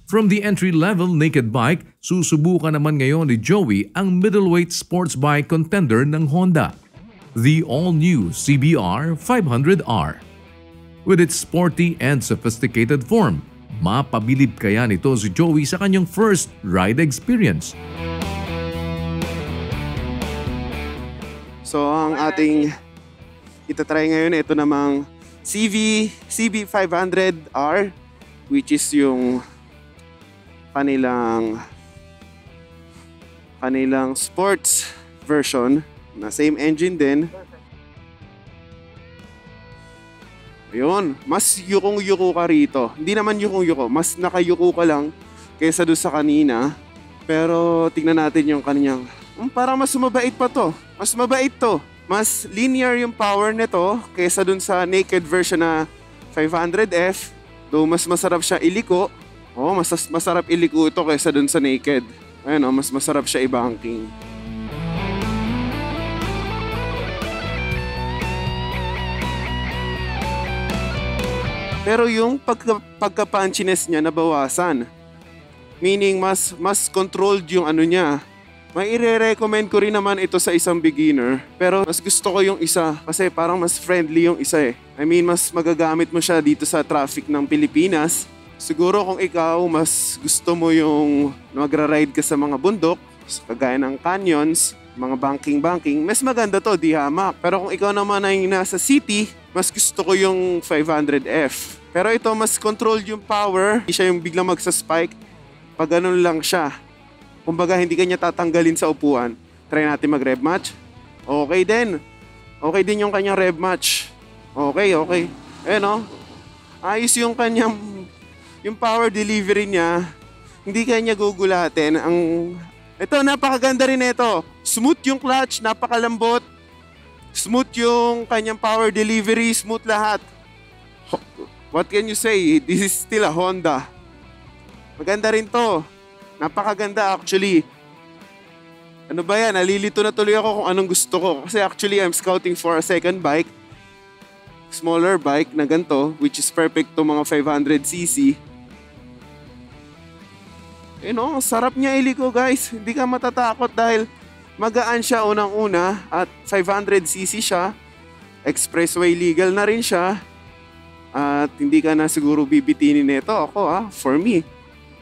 From the entry-level naked bike, susubukan naman ngayon ni Joey ang middleweight sports bike contender ng Honda, the all-new CBR 500R. With its sporty and sophisticated form, mapabilib kaya nito si Joey sa kanyang first ride experience. So ang ating itatry ngayon, ito namang CB500R, which is yung kanilang sports version na same engine din. Ayun, mas yukong-yuko ka rito. Hindi naman yukong-yuko, mas nakayuko ka lang kaysa doon sa kanina. Pero tingnan natin yung kanyang, parang mas mabait pa to. Mas mabait to. Mas linear yung power nito kaysa doon sa naked version na 500F. Though mas masarap siya iliko. Mas masarap iliko ito kaysa dun sa naked. Ayun, mas masarap siya i-banking. Pero yung pagka-punchiness niya nabawasan. Meaning mas controlled yung ano niya. May i-recommend ko rin naman ito sa isang beginner. Pero mas gusto ko yung isa kasi parang mas friendly yung isa eh. I mean, mas magagamit mo siya dito sa traffic ng Pilipinas. Siguro kung ikaw, mas gusto mo yung magra-ride ka sa mga bundok, kagaya ng canyons, mga banking, mas maganda to, di hamak. Pero kung ikaw naman ay nasa city, mas gusto ko yung 500F. Pero ito, mas controlled yung power. Hindi siya yung biglang magsa-spike. Pag ganun lang siya. Kumbaga, hindi kanya tatanggalin sa upuan. Try natin mag-rev match. Okay din. Okay din yung kanyang rev match. Okay. Ayun o. Ayos yung kanyang... Yung power delivery niya, hindi kanya gugulatin. Ito, napakaganda rin ito. Smooth yung clutch, napakalambot. Smooth yung kanyang power delivery, smooth lahat. What can you say? This is still a Honda. Maganda rin to. Napakaganda actually. Ano ba yan? Nalilito na tuloy ako kung anong gusto ko. Kasi actually, I'm scouting for a second bike. Smaller bike na ganito, which is perfect to mga 500cc. Sarap niya iliko guys. Hindi ka matatakot dahil magaan siya unang-una at 500cc siya. Expressway legal na rin siya. At hindi ka na siguro bibitinin nito. Ako for me,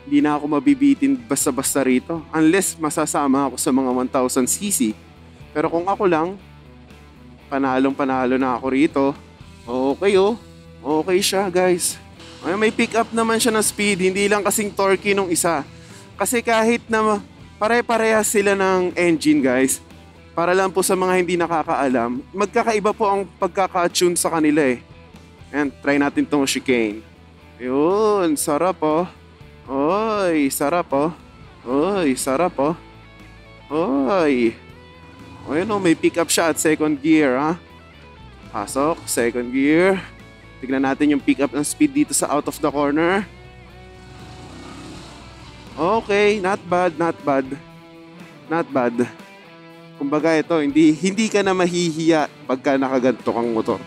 hindi na ako mabibitin basta-basta rito. Unless masasama ako sa mga 1000cc. Pero kung ako lang, panalong-panalo na ako rito. Okay okay siya guys. May pick up naman siya ng speed. Hindi lang kasing torquey nung isa. Kasi kahit na pare-parehas sila ng engine guys, para lang po sa mga hindi nakakaalam, magkakaiba po ang pagkaka-tune sa kanila eh. Ayan, try natin tong chicane. Yun, sarap oh. Oy, sarap oh. Oy, sarap oh. Oy. Ayun oh, may pick up siya at second gear ha. Pasok, second gear. Tignan natin yung pick up ng speed dito sa out of the corner. Okay, not bad. Not bad. Kumbaga ito, hindi ka na mahihiya pagka nakaganto kang motor.